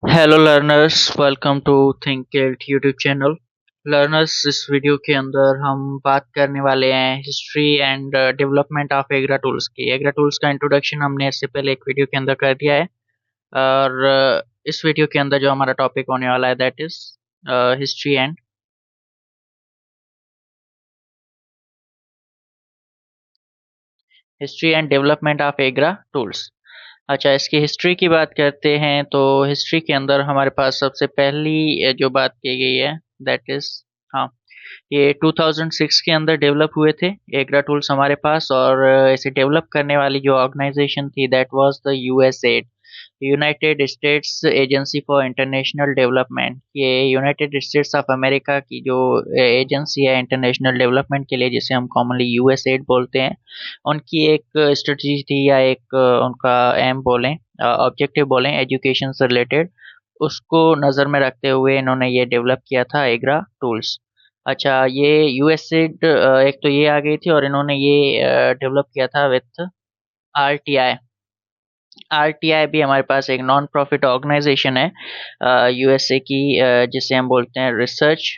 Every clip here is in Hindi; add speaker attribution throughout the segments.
Speaker 1: Hello learners, welcome to Thinkit YouTube channel. Learners, इस वीडियो के अंदर हम बात करने वाले हैं history and development of agri tools की। एग्रा टूल्स का इंट्रोडक्शन हमने इससे पहले एक वीडियो के अंदर कर दिया है। और इस वीडियो के अंदर जो हमारा टॉपिक होने वाला है that is history and development of agri tools. अच्छा, इसकी हिस्ट्री की बात करते हैं तो हिस्ट्री के अंदर हमारे पास सबसे पहली जो बात की गई है दैट इज, हाँ, ये 2006 के अंदर डेवलप हुए थे एग्रा टूल्स हमारे पास। और इसे डेवलप करने वाली जो ऑर्गेनाइजेशन थी that was the USAID, United states agency for international development. ये यूनाइटेड स्टेट्स ऑफ अमेरिका की जो एजेंसी है इंटरनेशनल डेवलपमेंट के लिए, जिसे हम कॉमनली यूएसएड बोलते हैं, उनकी एक स्ट्रेटजी थी या एक उनका एम बोलें, ऑब्जेक्टिव बोलें, एजुकेशन से रिलेटेड। उसको नज़र में रखते हुए इन्होंने ये डेवलप किया था एग्रा टूल्स। अच्छा, ये यूएसएड एक तो ये आ गई थी और इन्होंने ये डेवलप किया था विथ आरटीआई। आरटीआई भी हमारे पास एक नॉन प्रॉफिट ऑर्गेनाइजेशन है यूएसए की, जिसे हम बोलते हैं research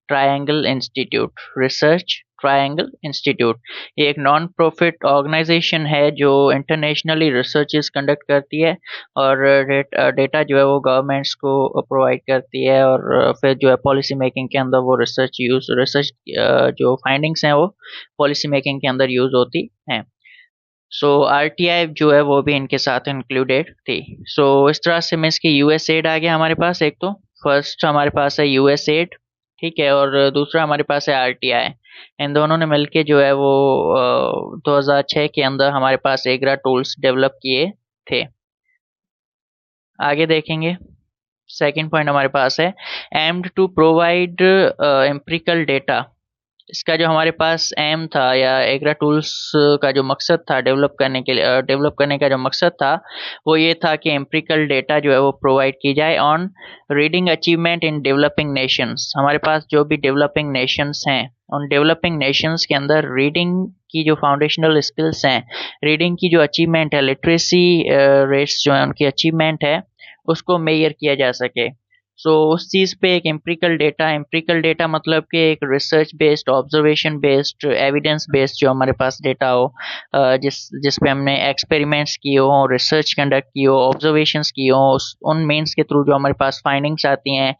Speaker 1: triangle institute. Research triangle institute ये एक नॉन प्रॉफिट ऑर्गेनाइजेशन है जो इंटरनेशनली रिसर्चेस कंडक्ट करती है और डेटा जो है वो गवर्नमेंट्स को प्रोवाइड करती है। और फिर जो है पॉलिसी मेकिंग के अंदर वो रिसर्च जो फाइंडिंग्स हैं वो पॉलिसी मेकिंग के अंदर यूज होती हैं। सो आरटीआई जो है वो भी इनके साथ इंक्लूडेड थी। सो इस तरह से मीन्स कि यूएसएड आ गया हमारे पास। एक तो फर्स्ट हमारे पास है यूएसएड, ठीक है, और दूसरा हमारे पास है आरटीआई। इन दोनों ने मिलके जो है वो 2006 के अंदर हमारे पास एग्रा टूल्स डेवलप किए थे। आगे देखेंगे, सेकंड पॉइंट हमारे पास है aimed to provide empirical data. इसका जो हमारे पास एम था या एग्रा टूल्स का जो मकसद था डेवलप करने का जो मकसद था वो ये था कि एम्पिरिकल डेटा जो है वो प्रोवाइड की जाए on reading achievement in developing Nations. हमारे पास जो भी डेवलपिंग नेशंस हैं उन डेवलपिंग नेशंस के अंदर रीडिंग की जो फाउंडेशनल स्किल्स हैं, रीडिंग की जो अचीवमेंट है, लिटरेसी रेट्स जो है उनकी अचीवमेंट है, उसको मेजर किया जा सके। सो उस चीज़ पे एक एम्पिरिकल डेटा मतलब कि एक research based, observation based, evidence based जो हमारे पास डेटा हो, जिस पे हमने एक्सपेरिमेंट्स किए हो, रिसर्च कंडक्ट की हो, ऑब्जर्वेशंस की हो, उन मीन्स के थ्रू जो हमारे पास फाइंडिंग्स आती हैं,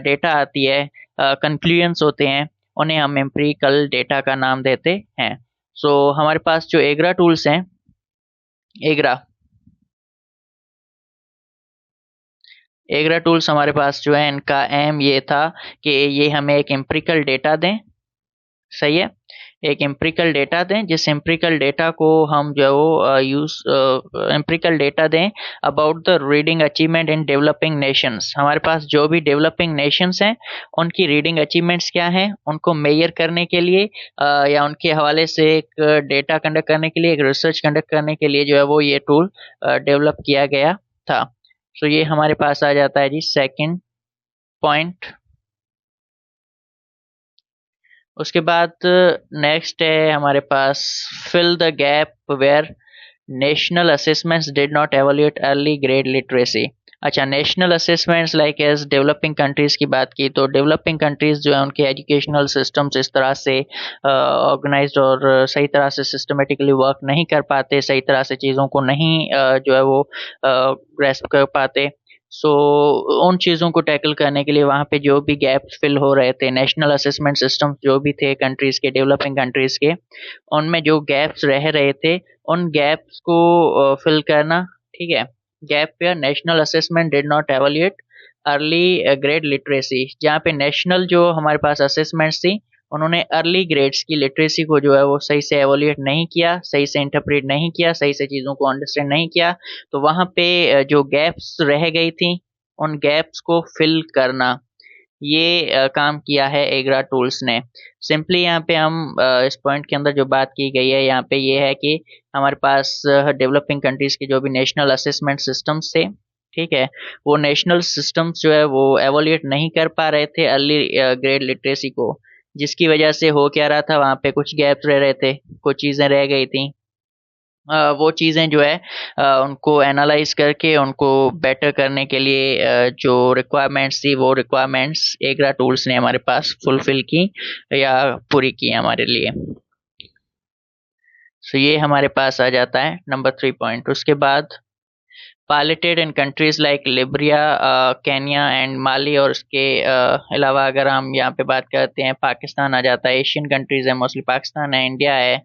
Speaker 1: डेटा आती है, कंक्लूजन्स होते हैं, उन्हें हम एम्पिरिकल डेटा का नाम देते हैं। सो हमारे पास जो एग्रा टूल्स हैं, एग्रा एग्रा टूल्स हमारे पास जो है इनका एम ये था कि ये हमें एक एम्पिरिकल डेटा दें। सही है, एक एम्पिरिकल डेटा दें, जिस एम्पिरिकल डेटा को हम जो है वो यूज एम्पिरिकल डेटा दें about the reading achievement in developing Nations. हमारे पास जो भी डेवलपिंग नेशंस हैं उनकी रीडिंग अचीवमेंट्स क्या हैं उनको मेजर करने के लिए, या उनके हवाले से एक डेटा कंडक्ट करने के लिए, एक रिसर्च कंडक्ट करने के लिए जो है वो ये टूल डेवलप किया गया था। सो ये हमारे पास आ जाता है जी सेकंड पॉइंट। उसके बाद नेक्स्ट है हमारे पास fill the gap where national assessments did not evaluate early grade literacy. अच्छा, national assessments like as developing countries की बात की तो डेवलपिंग कंट्रीज जो है उनके एजुकेशनल सिस्टम्स इस तरह से ऑर्गेनाइज्ड और सही तरह से सिस्टमेटिकली वर्क नहीं कर पाते, सही तरह से चीज़ों को नहीं जो है वो ग्रेस्प कर पाते। सो उन चीज़ों को टैकल करने के लिए वहाँ पे जो भी गैप्स फिल हो रहे थे, नेशनल असेसमेंट सिस्टम्स जो भी थे कंट्रीज़ के, डेवलपिंग कंट्रीज़ के, उनमें जो गैप्स रह रहे थे उन गैप्स को फिल करना। ठीक है, gap fair national assessment did not evaluate early grade literacy. जहाँ पे नेशनल जो हमारे पास असेसमेंट्स थी उन्होंने अर्ली ग्रेड्स की लिटरेसी को जो है वो सही से एवोल्यूट नहीं किया, सही से इंटरप्रेट नहीं किया, सही से चीज़ों को अंडरस्टैंड नहीं किया। तो वहाँ पे जो गैप्स रह गई थी उन गैप्स को फिल करना, ये काम किया है एग्रा टूल्स ने। सिंपली यहाँ पे हम इस पॉइंट के अंदर जो बात की गई है यहाँ पे ये है कि हमारे पास डेवलपिंग कंट्रीज के जो भी नेशनल असेसमेंट सिस्टम्स थे, ठीक है, वो नेशनल सिस्टम्स जो है वो एवोल्यूट नहीं कर पा रहे थे अर्ली ग्रेड लिटरेसी को, जिसकी वजह से हो क्या रहा था, वहाँ पे कुछ गैप्स रह रहे थे, कुछ चीज़ें रह गई थी। वो चीज़ें जो है उनको एनालाइज करके उनको बेटर करने के लिए जो रिक्वायरमेंट्स थी वो रिक्वायरमेंट्स एग्रा टूल्स ने हमारे पास फुलफिल की या पूरी की हमारे लिए। सो ये हमारे पास आ जाता है नंबर 3 पॉइंट। उसके बाद piloted in countries like Liberia, Kenya and Mali, और उसके अलावा अगर हम यहाँ पे बात करते हैं पाकिस्तान आ जाता है, एशियन कंट्रीज है मोस्टली, पाकिस्तान है, इंडिया है,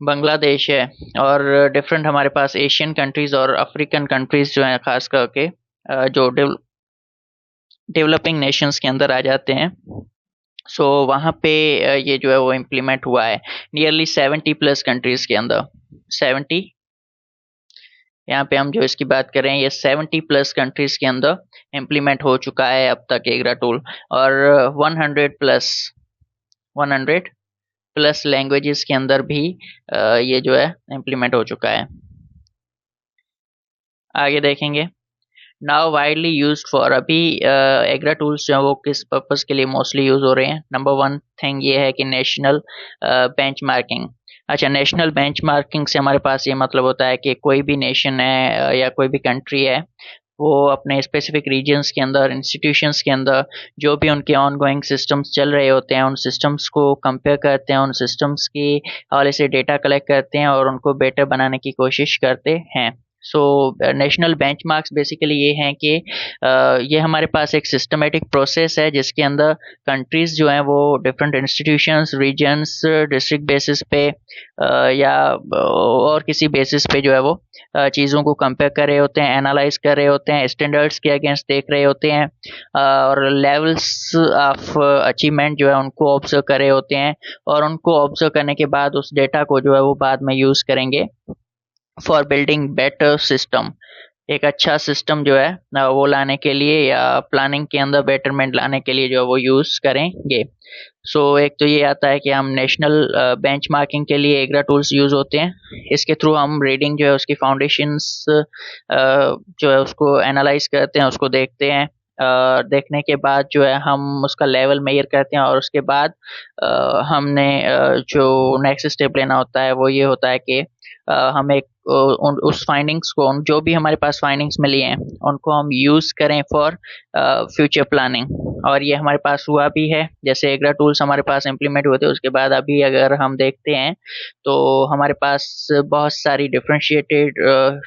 Speaker 1: बांग्लादेश है, और डिफरेंट हमारे पास एशियन कंट्रीज और अफ्रीकन कंट्रीज जो हैं खास करके जो डेवलपिंग नेशंस के अंदर आ जाते हैं। सो वहाँ पे ये जो है वो इम्प्लीमेंट हुआ है नियरली 70 प्लस कंट्रीज के अंदर। 70, यहाँ पे हम जो इसकी बात कर रहे हैं ये 70 प्लस कंट्रीज के अंदर इम्प्लीमेंट हो चुका है अब तक एग्रा टूल, और 100 प्लस लैंग्वेजेस के अंदर भी ये जो है इम्प्लीमेंट हो चुका है। आगे देखेंगे। नाउ वाइडली यूज्ड फॉर, अभी एग्रा टूल्स जो है वो किस पर्पस के लिए मोस्टली यूज हो रहे हैं। नंबर 1 थिंग ये है कि नेशनल बेंचमार्किंग। अच्छा, नेशनल बेंचमार्किंग से हमारे पास ये मतलब होता है कि कोई भी नेशन है या कोई भी कंट्री है, वो अपने स्पेसिफिक रीजन्स के अंदर, इंस्टीट्यूशंस के अंदर जो भी उनके ऑन गोइंग सिस्टम्स चल रहे होते हैं उन सिस्टम्स को कंपेयर करते हैं, उन सिस्टम्स की हवाले से डेटा कलेक्ट करते हैं और उनको बेटर बनाने की कोशिश करते हैं। सो नेशनल बेंचमार्क्स बेसिकली ये हैं कि ये हमारे पास एक सिस्टमेटिक प्रोसेस है जिसके अंदर कंट्रीज जो हैं वो different institutions, regions, district basis पे या और किसी बेसिस पे जो है वो चीज़ों को कंपेयर कर रहे होते हैं, एनालाइज कर रहे होते हैं, स्टैंडर्ड्स के अगेंस्ट देख रहे होते हैं, और लेवल्स ऑफ अचीवमेंट जो है उनको ऑब्जर्व कर रहे होते हैं, और उनको ऑब्जर्व करने के बाद उस डेटा को जो है वो बाद में यूज़ करेंगे फॉर बिल्डिंग बेटर सिस्टम। एक अच्छा सिस्टम जो है वो लाने के लिए या प्लानिंग के अंदर बेटरमेंट लाने के लिए जो है वो यूज़ करेंगे। सो एक तो ये आता है कि हम नेशनल बेंचमार्किंग के लिए एग्रा टूल्स यूज़ होते हैं। इसके थ्रू हम रीडिंग जो है उसकी फाउंडेशंस जो है उसको एनालाइज करते हैं, उसको देखते हैं। देखने के बाद जो है हम उसका लेवल मेजर करते हैं, और उसके बाद हमने जो नेक्स्ट स्टेप लेना होता है वो ये होता है कि हम एक उस फाइंडिंग्स को, जो भी हमारे पास फाइंडिंग्स मिली हैं उनको हम यूज़ करें फॉर फ्यूचर प्लानिंग। और ये हमारे पास हुआ भी है, जैसे एग्रा टूल्स हमारे पास इम्प्लीमेंट हुए थे उसके बाद अभी अगर हम देखते हैं तो हमारे पास बहुत सारी डिफरेंशिएटेड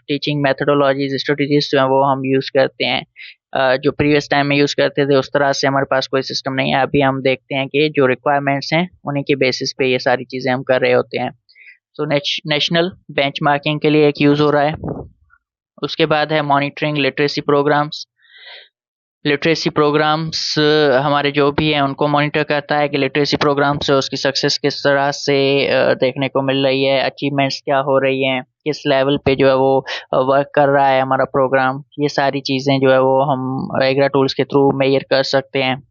Speaker 1: टीचिंग मेथडोलॉजीज, स्ट्रेटजीज जो हैं वो हम यूज़ करते हैं। जो प्रीवियस टाइम में यूज़ करते थे उस तरह से हमारे पास कोई सिस्टम नहीं है। अभी हम देखते हैं कि जो रिक्वायरमेंट्स हैं उन्हीं के बेसिस पे ये सारी चीज़ें हम कर रहे होते हैं। तो नेशनल बेंचमार्किंग के लिए एक यूज़ हो रहा है। उसके बाद है monitoring literacy programmes. Literacy programmes हमारे जो भी हैं उनको मॉनिटर करता है कि लिटरेसी प्रोग्राम से उसकी सक्सेस किस तरह से देखने को मिल रही है, अचीवमेंट्स क्या हो रही हैं, किस लेवल पे जो है वो वर्क कर रहा है हमारा प्रोग्राम। ये सारी चीज़ें जो है वो हम एग्रा टूल्स के थ्रू मेजर कर सकते हैं।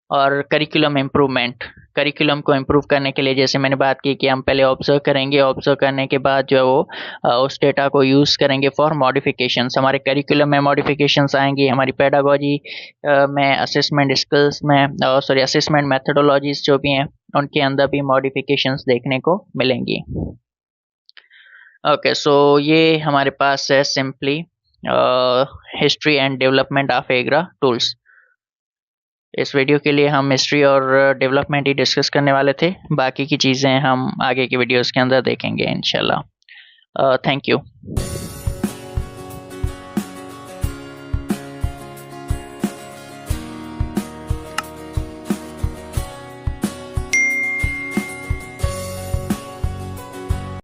Speaker 1: और करिकुलम इम्प्रूवमेंट, करिकुलम को इम्प्रूव करने के लिए जैसे मैंने बात की कि हम पहले ऑब्जर्व करेंगे, ऑब्जर्व करने के बाद जो है वो उस डेटा को यूज़ करेंगे फॉर मॉडिफिकेशंस। हमारे करिकुलम में मॉडिफिकेशंस आएंगी, हमारी पेडागोजी में, असेसमेंट स्किल्स में, सॉरी असेसमेंट मेथडोलॉजीज जो भी हैं उनके अंदर भी मॉडिफिकेशंस देखने को मिलेंगी। ओके, सो ये हमारे पास है simply history and development of agri tools. इस वीडियो के लिए हम हिस्ट्री और डेवलपमेंट ही डिस्कस करने वाले थे, बाकी की चीज़ें हम आगे की वीडियोस के अंदर देखेंगे इंशाल्लाह। Thank you.